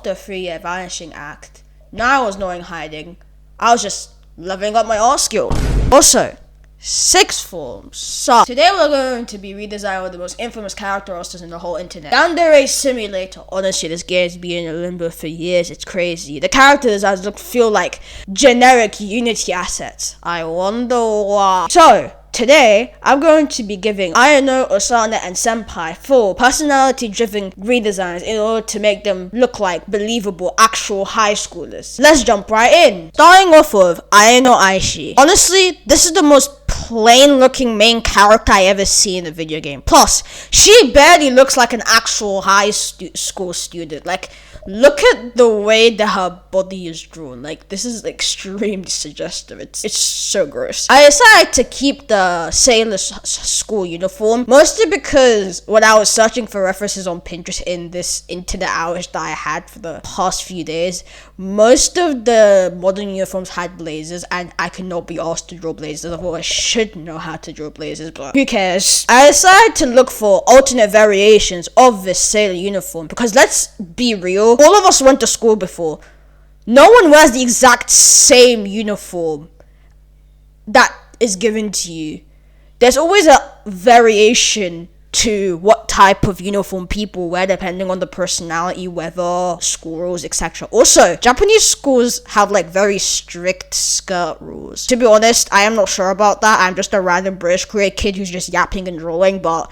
after a 3-year vanishing act, now I was not in hiding. I was just leveling up my art skill. Also, sixth form sucks. Today we're going to be redesigning one of the most infamous character rosters in the whole internet. Yandere Simulator. Honestly, this game's been in limbo for years. It's crazy. The character designs feel like generic Unity assets. I wonder why. So, today, I'm going to be giving Ayano, Osana, and Senpai full personality-driven redesigns in order to make them look like believable actual high schoolers. Let's jump right in. Starting off with Ayano Aishi. Honestly, this is the most plain-looking main character I ever see in a video game. Plus, she barely looks like an actual high school student. Like, look at the way that her body is drawn. Like, this is extremely suggestive. It's so gross. I decided to keep the sailor school uniform, mostly because when I was searching for references on Pinterest in this internet hours that I had for the past few days, most of the modern uniforms had blazers, and I could not be asked to draw blazers. Although I should know how to draw blazers, but who cares? I decided to look for alternate variations of this sailor uniform because, let's be real, all of us went to school before. No one wears the exact same uniform that is given to you. There's always a variation to what type of uniform people wear depending on the personality, weather, school rules, etc. Also, Japanese schools have very very strict rules. To be honest, I am not sure about that. I'm just a random British Korean kid who's just yapping and drawing, but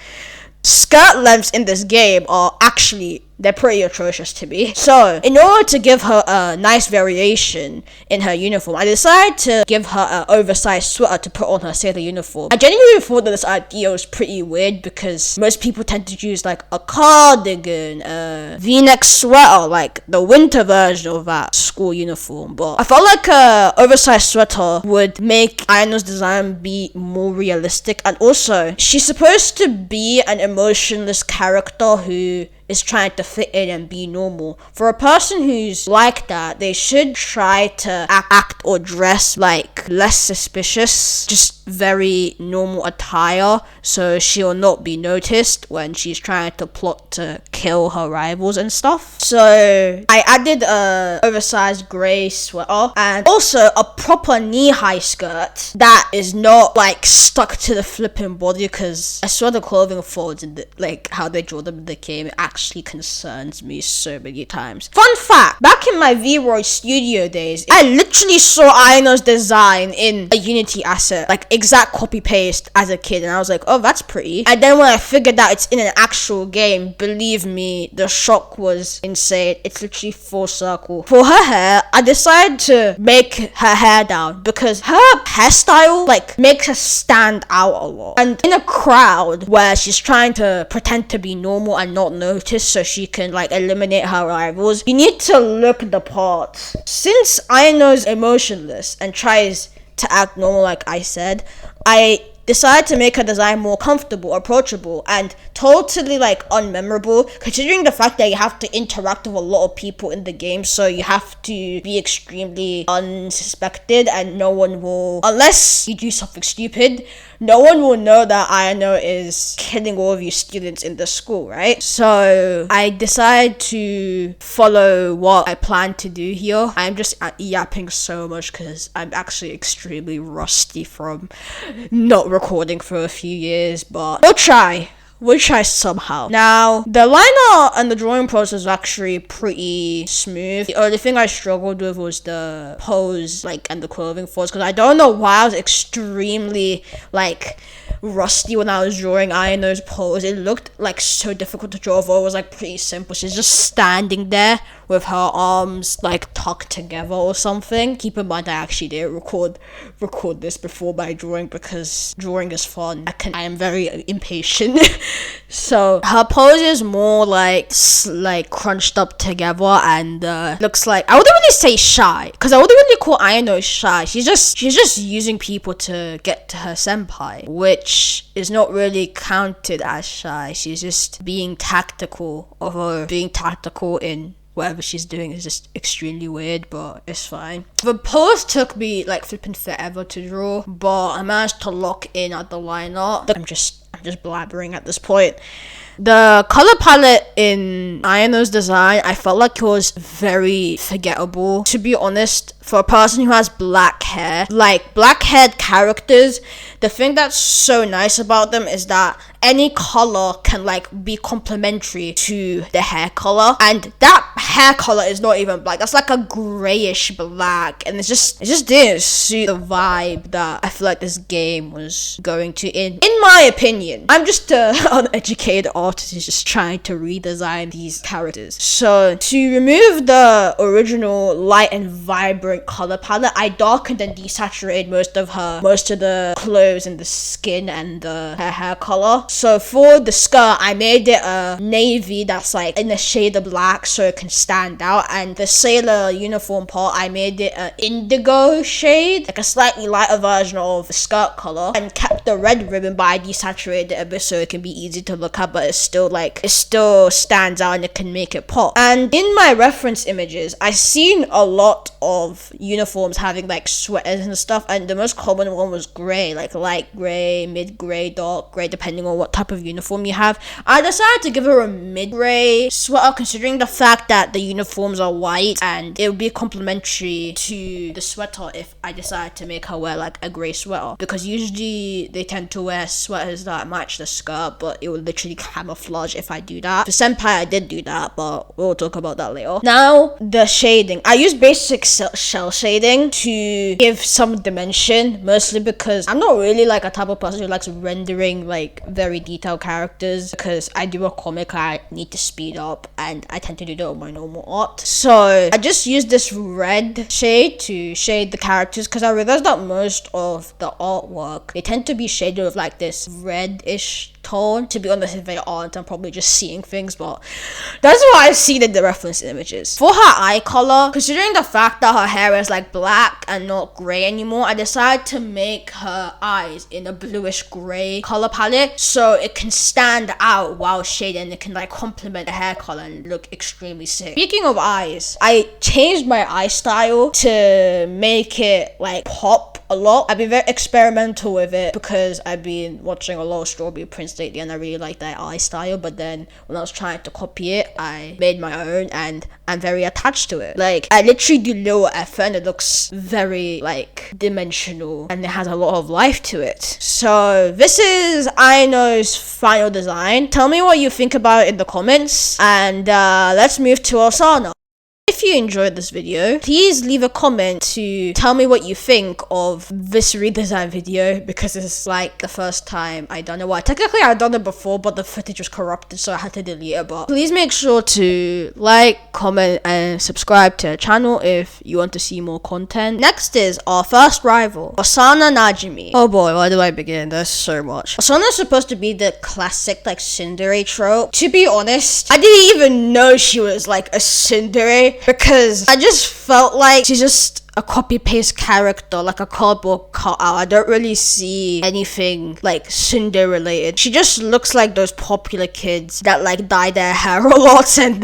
skirt lengths in this game are actually, they're pretty atrocious to me. So, in order to give her a nice variation in her uniform, I decided to give her an oversized sweater to put on her sailor uniform. I genuinely thought that this idea was pretty weird because most people tend to use a cardigan, a v-neck sweater, like the winter version of that school uniform. But I felt like a oversized sweater would make Ayano's design be more realistic, and also, she's supposed to be an emotionless character who is trying to fit in and be normal. For a person who's like that, they should try to act or dress less suspicious, just very normal attire, so she'll not be noticed when she's trying to plot to kill her rivals and stuff. So I added a oversized grey sweater and also a proper knee-high skirt that is not stuck to the flipping body, because I saw the clothing folds in how they draw them in the game. It actually concerns me so many times. Fun fact, back in my V-Roy studio days, I literally saw Ayano's design in a Unity asset, exact copy paste as a kid, and I was like, oh, that's pretty. And then when I figured out it's in an actual game, believe me, the shock was insane. It's literally full circle. For her hair, I decided to make her hair down because her hairstyle makes her stand out a lot. And in a crowd where she's trying to pretend to be normal and not notice so she can eliminate her rivals, you need to look the part. Since Ayano's emotionless and tries to act normal, like I said, I decided to make her design more comfortable, approachable, and totally unmemorable, considering the fact that you have to interact with a lot of people in the game, so you have to be extremely unsuspected, and no one will, unless you do something stupid, no one will know that Ayano is killing all of you students in the school, right? So I decided to follow what I plan to do here. I'm just yapping so much because I'm actually extremely rusty from not recording for a few years, but we'll try somehow. Now, the line art and the drawing process was actually pretty smooth. The only thing I struggled with was the pose, and the clothing folds, because I don't know why I was extremely, rusty when I was drawing Ayano's pose. It looked, so difficult to draw, although it was, pretty simple. She's just standing there with her arms, tucked together or something. Keep in mind, I actually did record this before my drawing, because drawing is fun. I am very impatient. So her pose is more crunched up together, and looks I wouldn't really say shy, because I wouldn't really call Ayano shy. She's just using people to get to her senpai, which is not really counted as shy. She's just being tactical, although being tactical in whatever she's doing is just extremely weird, but it's fine. The pose took me flipping forever to draw, but I managed to lock in at the line art. I'm just blabbering at this point. The color palette in Ayano's design, I felt like it was very forgettable. To be honest, for a person who has black hair, like black-haired characters, the thing that's so nice about them is that any color can like be complementary to the hair color, and that hair color is not even black. That's like a grayish black, and it just didn't suit the vibe that I feel like this game was going to. In my opinion, I'm just an uneducated artist who's just trying to redesign these characters. So to remove the original light and vibrant color palette, I darkened and desaturated most of the clothes and the skin and the hair color. So for the skirt, I made it a navy that's like in a shade of black so it can stand out, and the sailor uniform part, I made it an indigo shade, like a slightly lighter version of the skirt color, and kept the red ribbon, but I desaturated it a bit so it can be easy to look at, but it still stands out and it can make it pop. And in my reference images, I seen a lot of uniforms having like sweaters and stuff, and the most common one was gray, like light gray, mid gray, dark gray, depending on what type of uniform you have. I decided to give her a mid gray sweater, considering the fact that the uniforms are white, and it would be complementary to the sweater if I decided to make her wear like a gray sweater, because usually they tend to wear sweaters that match the skirt, but it would literally camouflage if I do that. For Senpai, I did do that, but we'll talk about that later. Now, the shading. I use basic shell shading to give some dimension, mostly because I'm not really like a type of person who likes rendering like very detailed characters, because I do a comic, I need to speed up, and I tend to do that with my normal art. So I just use this red shade to shade the characters, because I realized that most of the artwork, they tend to be shaded with like this reddish tone. To be honest, if they aren't, I'm probably just seeing things, but that's what I've seen in the reference images. For her eye color, considering the fact that her hair is like black and not gray anymore, I decided to make her eyes in a bluish gray color palette so it can stand out while shaded, and it can like complement the hair color and look extremely sick. Speaking of eyes, I changed my eye style to make it like pop a lot. I've been very experimental with it because I've been watching a lot of Strawberry Prince lately, and I really like that eye style, but then when I was trying to copy it, I made my own, and I'm very attached to it. Like, I literally do little effort and it looks very like dimensional, and it has a lot of life to it. So this is Ayano's final design. Tell me what you think about it in the comments, and let's move to Osana. If you enjoyed this video, please leave a comment to tell me what you think of this redesign video, because it's like the first time I done it. Well, technically I've done it before, but the footage was corrupted, so I had to delete it. But please make sure to like, comment, and subscribe to the channel if you want to see more content. Next is our first rival, Osana Najimi. Oh boy, where do I begin? There's so much. Osana is supposed to be the classic like tsundere trope. To be honest, I didn't even know she was like a tsundere, because I just felt like she's just a copy-paste character, like a cardboard cutout. I don't really see anything like tsundere related. She just looks like those popular kids that like dye their hair a lot and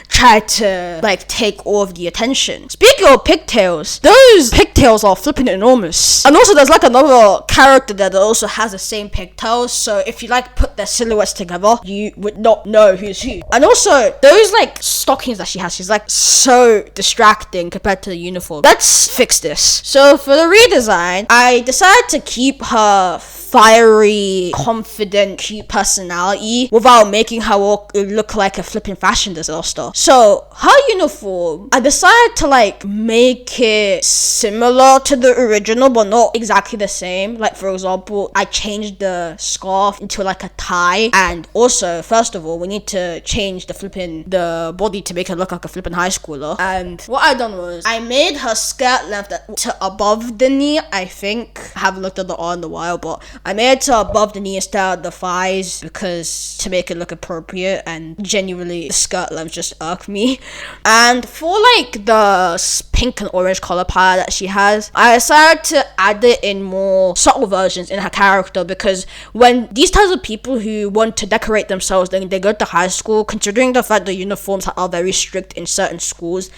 try to like take all of the attention. Speaking of pigtails, those pigtails are flipping enormous. And also there's like another character that also has the same pigtails, so if you like put their silhouettes together, you would not know who's who. And also those like stockings that she has, she's like so distracting compared to the uniform. Let's fix this. So for the redesign, I decided to keep her fiery, confident, cute personality without making her look like a flipping fashion disaster. So her uniform, I decided to like make it similar to the original, but not exactly the same. Like, for example, I changed the scarf into like a tie, and also, first of all, we need to change the body to make her look like a flipping high schooler. And what I done was I made her skirt length to above the knee. I think I haven't looked at the R in a while, but I made it to above the knee instead of the thighs, because to make it look appropriate, and genuinely the skirt length just irked me. And for like the pink and orange color palette that she has, I decided to add it in more subtle versions in her character, because when these types of people who want to decorate themselves, then they go to high school, considering the fact the uniforms are very strict in certain schools,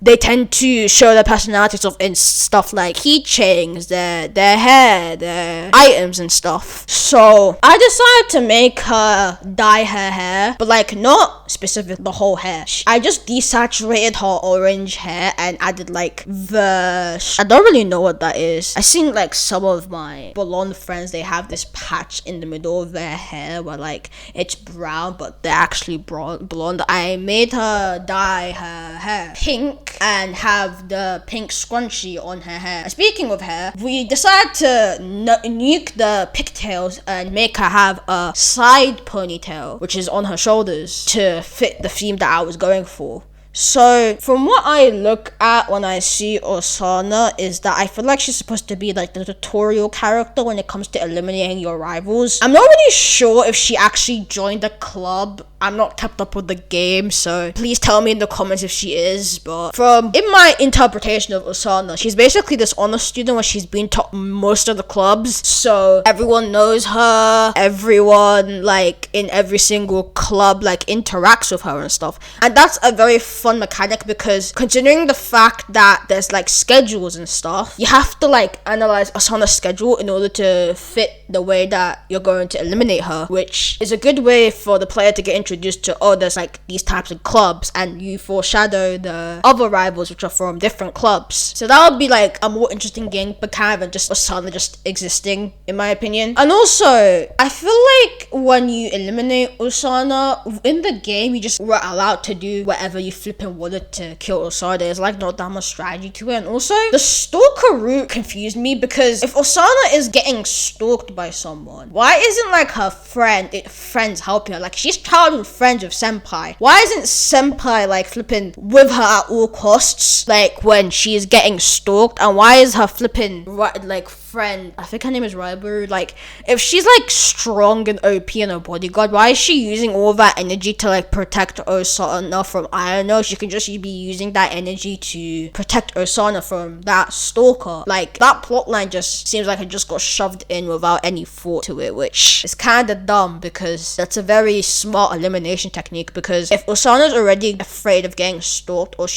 they tend to show their personalities of in stuff like keychains, their hair, their items and stuff. So I decided to make her dye her hair, but like not specific the whole hair. I just desaturated her orange hair and added like I don't really know what that is. I seen like some of my blonde friends, they have this patch in the middle of their hair where like it's brown but they're actually blonde. I made her dye her hair pink and have the pink scrunchie on her hair. And speaking of hair, we decided to nuke the pigtails and make her have a side ponytail, which is on her shoulders, to fit the theme that I was going for. So, from what I look at when I see Osana is that I feel like she's supposed to be like the tutorial character when it comes to eliminating your rivals. I'm not really sure if she actually joined the club. I'm not kept up with the game, so please tell me in the comments if she is. But in my interpretation of Osana, she's basically this honor student where she's been to most of the clubs, so everyone knows her, everyone like in every single club like interacts with her and stuff. And that's a very fun mechanic because considering the fact that there's like schedules and stuff, you have to like analyze Osana's schedule in order to fit the way that you're going to eliminate her, which is a good way for the player to get introduced to, oh, there's like these types of clubs, and you foreshadow the other rivals which are from different clubs. So that would be like a more interesting game mechanic than just Osana just existing, in my opinion. And also, I feel like when you eliminate Osana in the game, you just were allowed to do whatever you flipping wanted to kill Osana. There's like not that much strategy to it. And also, the stalker route confused me because if Osana is getting stalked by someone, why isn't like her friends helping her? Like, she's childhood friends with Senpai. Why isn't Senpai like flipping with her at all costs, like when she's getting stalked? And why is her flipping like friend, I think her name is Ryber, like if she's like strong and OP and a bodyguard, why is she using all that energy to like protect Osana from Ayano? She can just be using that energy to protect Osana from that stalker. Like, that plotline just seems like it just got shoved in without any thought to it, which is kind of dumb because that's a very smart elimination technique. Because if Osana's already afraid of getting stalked, or if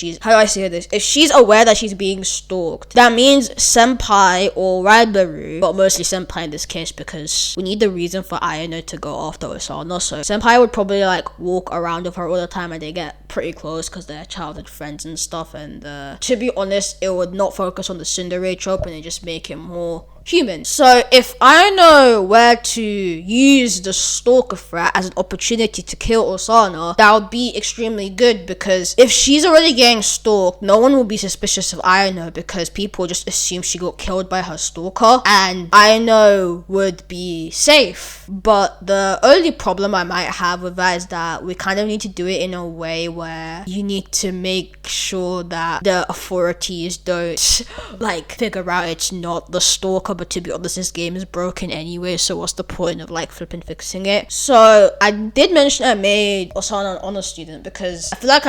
she's aware that she's being stalked, that means Senpai or Raibaru, but mostly Senpai in this case, because we need the reason for Ayano to go after Osana. So Senpai would probably like walk around with her all the time and they get pretty close because they're childhood friends and stuff. And to be honest, it would not focus on the tsundere trope and it just make it more human. So if I know where to use the stalker threat as an opportunity to kill Osana, that would be extremely good, because if she's already getting stalked, no one will be suspicious of Ayano because people just assume she got killed by her stalker and Ayano would be safe. But the only problem I might have with that is that we kind of need to do it in a way where you need to make sure that the authorities don't like figure out it's not the stalker. But to be honest, this game is broken anyway, so what's the point of like flipping fixing it? So I did mention I made Osana an honor student because I feel like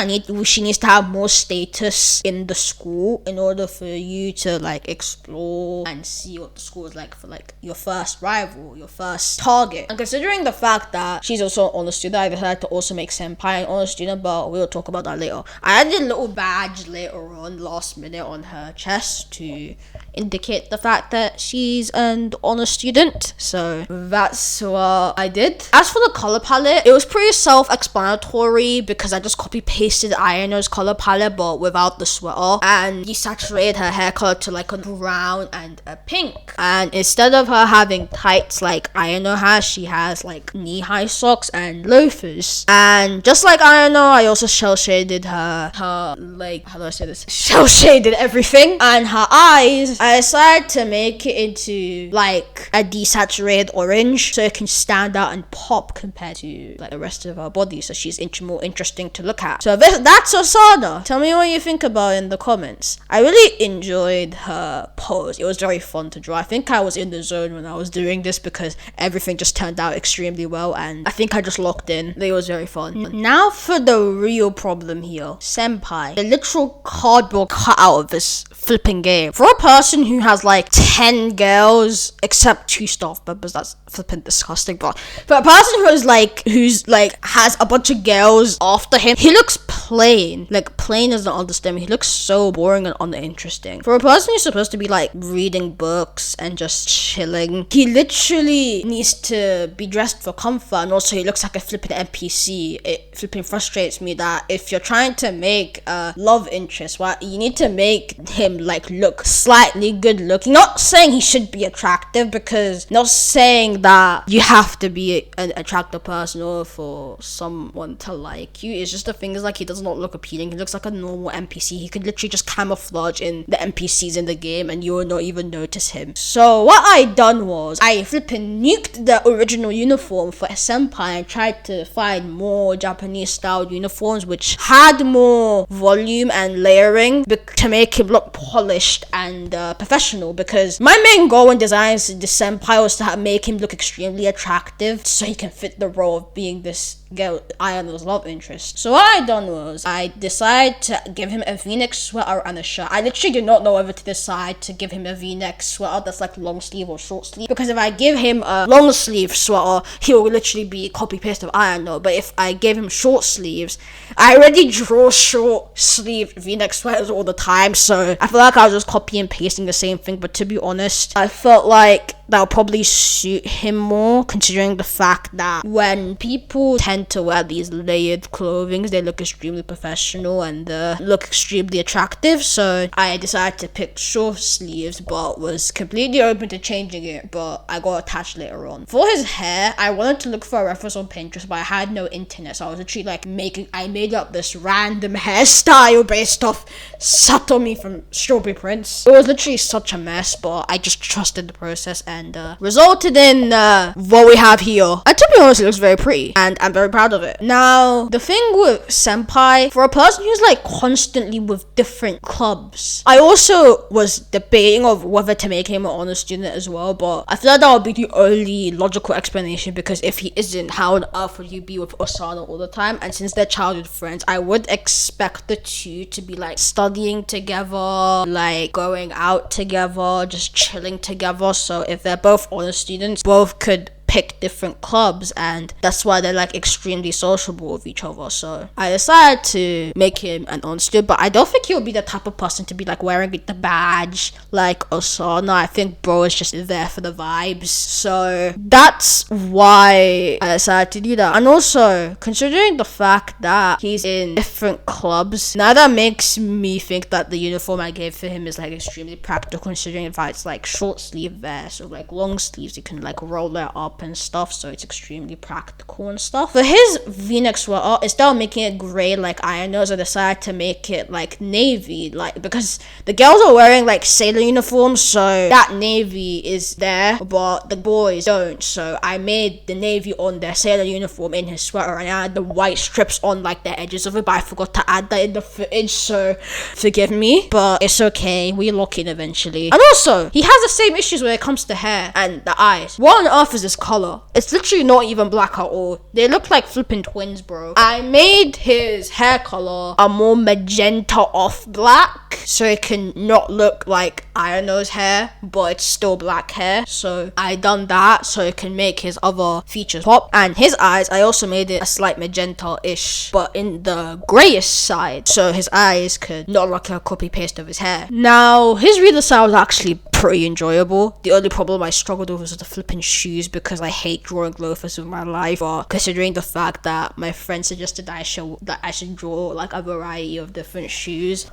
she needs to have more status in the school in order for you to like explore and see what the school is like for like your first rival, your first target. And considering the fact that she's also an honor student, I decided to also make Senpai an honor student, but we'll talk about that later. I added a little badge later on, last minute, on her chest to indicate the fact that she's an honor student. So that's what I did. As for the color palette, it was pretty self-explanatory because I just copy-pasted Ayano's color palette but without the sweater, and desaturated her hair color to like a brown and a pink. And instead of her having tights like Ayano has, she has like knee-high socks and loafers. And just like Ayano, I also shell-shaded her like, how do I say this? Shell-shaded everything. And her eyes, I decided to make it into like a desaturated orange so it can stand out and pop compared to like the rest of her body, so she's more interesting to look at. So that's Osana. Tell me what you think about it in the comments. I really enjoyed her pose. It was very fun to draw. I think I was in the zone when I was doing this because everything just turned out extremely well and I think I just locked in. It was very fun. Now for the real problem here. Senpai. The literal cardboard cutout of this flipping game. For a person who has like 10 girls except 2 staff members, that's flipping disgusting. But for a person who's like has a bunch of girls after him, he looks plain. Like, plain is the understatement. He looks so boring and uninteresting. For a person who's supposed to be like reading books and just chilling, he literally needs to be dressed for comfort, and also he looks like a flipping NPC. It flipping frustrates me that if you're trying to make a love interest, well, you need to make him like look slightly good looking. Not saying he should be attractive, because not saying that you have to be an attractive person or for someone to like you. It's just the thing is, like, he does not look appealing. He looks like a normal NPC. He could literally just camouflage in the NPCs in the game and you will not even notice him. So what I done was I flipping nuked the original uniform for a senpai and tried to find more Japanese styled uniforms which had more volume and layering to make him look polished and professional, because my main goal in designing the senpai was to make him look extremely attractive so he can fit the role of being this girl Ayano's love interest. So what I done was I decided to give him a v-neck sweater and a shirt. I literally did not know whether to decide to give him a v-neck sweater that's like long sleeve or short sleeve, because if I give him a long sleeve sweater, he will literally be copy paste of Ayano. But if I gave him short sleeves, I already draw short sleeve v-neck sweaters all the time, so I feel like I was just copy and pasting the same thing. But to be honest, I felt like that'll probably suit him more, considering the fact that when people tend to wear these layered clothing, they look extremely professional and look extremely attractive. So I decided to pick short sleeves, but was completely open to changing it, but I got attached later on. For his hair, I wanted to look for a reference on Pinterest, but I had no internet, so I was literally like I made up this random hairstyle based off Satomi from Strawberry Prince. It was literally such a mess, but I just trusted the process and resulted in what we have here. And to be honest, it looks very pretty and I'm very proud of it. Now, the thing with senpai, for a person who's like constantly with different clubs, I also was debating of whether to make him an honor student as well, but I feel like that would be the only logical explanation, because if he isn't, how on earth would you be with Osana all the time? And since they're childhood friends, I would expect the two to be like studying together, like going out together, just chilling together. So if they're both honor students, both could pick different clubs, and that's why they're like extremely sociable with each other. So I decided to make him an honor student, but I don't think he'll be the type of person to be like wearing the badge like Osana. I think bro is just there for the vibes, so that's why I decided to do that. And also, considering the fact that he's in different clubs, now that makes me think that the uniform I gave for him is like extremely practical, considering if it's like short sleeve vest or like long sleeves, you can like roll it up and stuff, so it's extremely practical and stuff. For his v-neck sweater, instead of making it grey like Ayano's, I decided to make it like navy, like because the girls are wearing like sailor uniforms, so that navy is there, but the boys don't. So I made the navy on their sailor uniform in his sweater, and I had the white strips on like the edges of it, but I forgot to add that in the footage, so forgive me, but it's okay, we lock in eventually. And also, he has the same issues when it comes to hair and the eyes. What on earth is this color? It's literally not even black at all. They look like flipping twins, bro. I made his hair color a more magenta off black, so it can not look like Ayano's hair, but it's still black hair. So I done that so it can make his other features pop. And his eyes, I also made it a slight magenta-ish, but in the grayish side, so his eyes could not look like a copy paste of his hair. Now, his redesign was actually pretty enjoyable. The only problem I struggled with was the flipping shoes, because I hate drawing loafers with my life. But considering the fact that my friend suggested that I should draw like a variety of different shoes,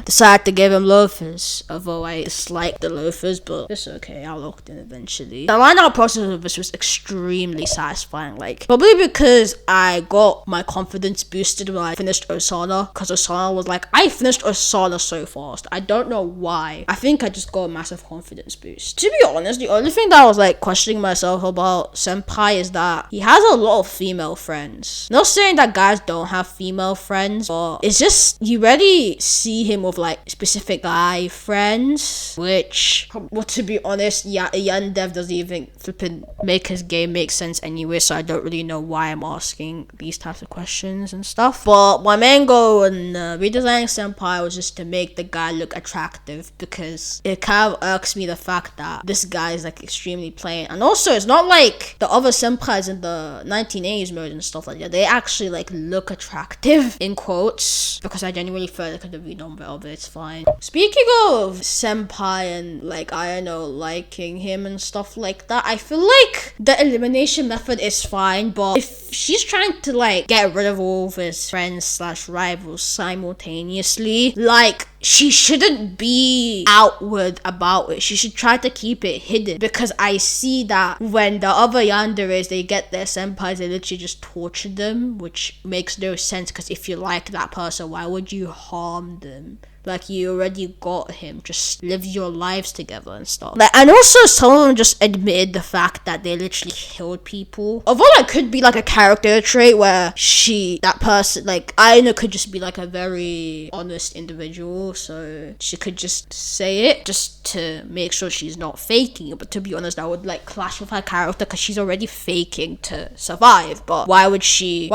decided to give him loafers, although I dislike the loafers, but it's okay, I locked in eventually. The line-out process of this was extremely satisfying, like probably because I got my confidence boosted when I finished Osana, because Osana was like, I finished Osana so fast. I don't know why. I think I just got a massive confidence boost. To be honest, the only thing that I was like questioning myself about senpai is that he has a lot of female friends. Not saying that guys don't have female friends, but it's just you rarely see him with like specific guy friends. games, which, well, to be honest, yeah, Yandev doesn't even flipping make his game make sense anyway, so I don't really know why I'm asking these types of questions and stuff. But my main goal in redesigning Senpai was just to make the guy look attractive, because it kind of irks me the fact that this guy is like extremely plain, and also it's not like the other senpais in the 1980s mode and stuff like that. They actually like look attractive in quotes, because I genuinely felt like I could have been on better, but it's fine. Speaking of senpai and like Ayano liking him and stuff like that, I feel like the elimination method is fine, but if she's trying to like get rid of all of his friends slash rivals simultaneously, like, she shouldn't be outward about it. She should try to keep it hidden, because I see that when the other yanderes, they get their senpais, they literally just torture them, which makes no sense, because if you like that person, why would you harm them? Like, you already got him, just live your lives together and stuff. Like, and also some of them just admitted the fact that they literally killed people. Although that could be like a character trait where that person, like, Ayano could just be like a very honest individual, so she could just say it just to make sure she's not faking it. But to be honest, that would like clash with her character, because she's already faking to survive. But why would she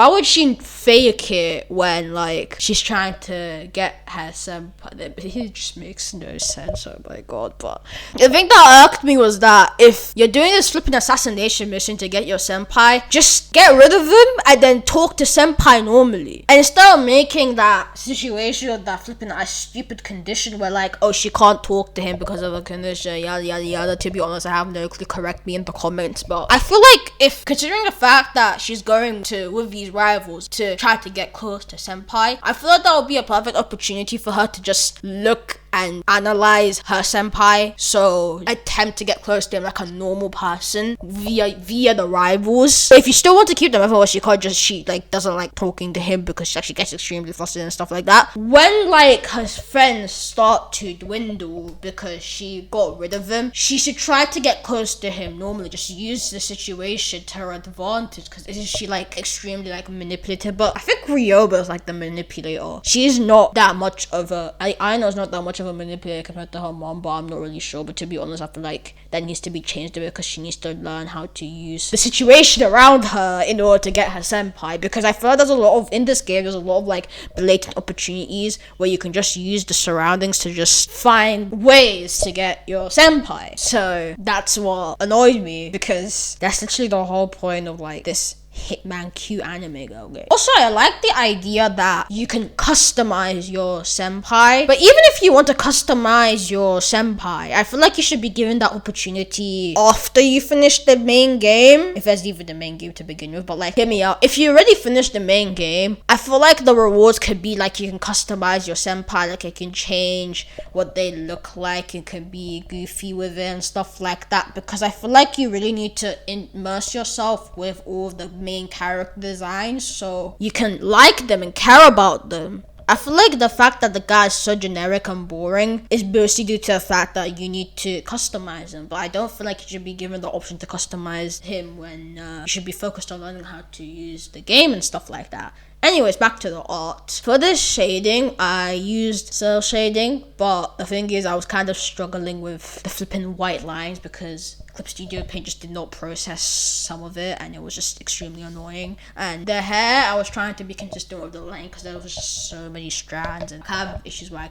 fake it when like she's trying to get her senpai? It just makes no sense. Oh my god. But the thing that irked me was that if you're doing this flipping assassination mission to get your senpai, just get rid of them and then talk to senpai normally, and instead of making that situation, that flipping a stupid condition where like, oh, she can't talk to him because of a condition, yada yada yada. To be honest, I have no clue, correct me in the comments, but I feel like, if considering the fact that she's going with these rivals to try to get close to senpai, I feel like that would be a perfect opportunity for her to just look and analyze her senpai, so attempt to get close to him like a normal person via the rivals. But if you still want to keep them everywhere, she doesn't like talking to him because she gets extremely frustrated and stuff like that. When like her friends start to dwindle because she got rid of them, she should try to get close to him normally, just use the situation to her advantage, because isn't she like extremely like manipulative? But I think Ryoba is like the manipulator. She's not that much of a, I know it's not that much of a manipulator compared to her mom, but I'm not really sure. But to be honest, I feel like that needs to be changed a bit, because she needs to learn how to use the situation around her in order to get her senpai, because I feel like in this game there's a lot of like blatant opportunities where you can just use the surroundings to just find ways to get your senpai. So that's what annoyed me, because that's literally the whole point of like this Hitman Q anime girl game. Also, I like the idea that you can customize your senpai, but even if you want to customize your senpai, I feel like you should be given that opportunity after you finish the main game, if there's even the main game to begin with. But like, hear me out, if you already finished the main game, I feel like the rewards could be like, you can customize your senpai, like you can change what they look like, you can be goofy with it and stuff like that, because I feel like you really need to immerse yourself with all of the main character designs so you can like them and care about them. I feel like the fact that the guy is so generic and boring is mostly due to the fact that you need to customize him, but I don't feel like you should be given the option to customize him when you should be focused on learning how to use the game and stuff like that. Anyways, back to the art. For this shading, I used cell shading, but the thing is, I was kind of struggling with the flipping white lines because Clip Studio Paint just did not process some of it, and it was just extremely annoying. And the hair, I was trying to be consistent with the lighting because there was just so many strands, and I have issues where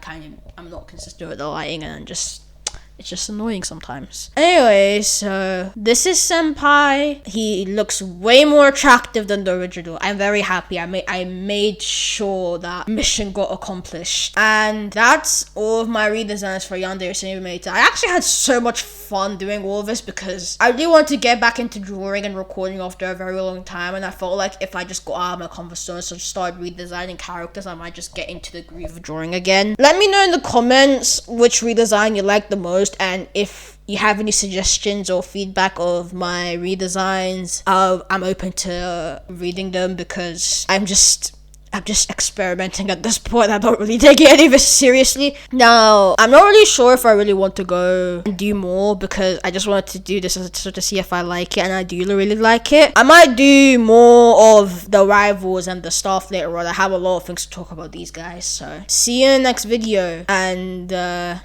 I'm not consistent with the lighting, and it's just annoying sometimes. Anyway, so this is Senpai. He looks way more attractive than the original. I'm very happy. I made sure that mission got accomplished. And that's all of my redesigns for Yandere Simulator. I actually had so much fun doing all of this because I really wanted to get back into drawing and recording after a very long time. And I felt like if I just got out of my comfort zone and started redesigning characters, I might just get into the groove of drawing again. Let me know in the comments which redesign you like the most, and if you have any suggestions or feedback of my redesigns, I'm open to reading them because I'm just I'm just experimenting at this point. I don't really take any of it seriously. Now, I'm not really sure if I really want to go and do more, because I just wanted to do this to see if I like it, and I do really like it. I might do more of the rivals and the stuff later on. I have a lot of things to talk about these guys. So see you in the next video, and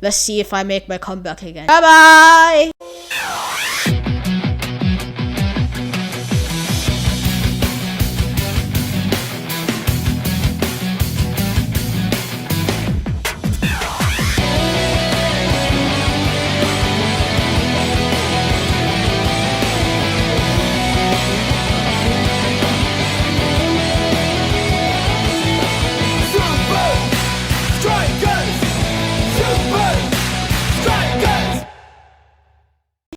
let's see if I make my comeback again. Bye bye.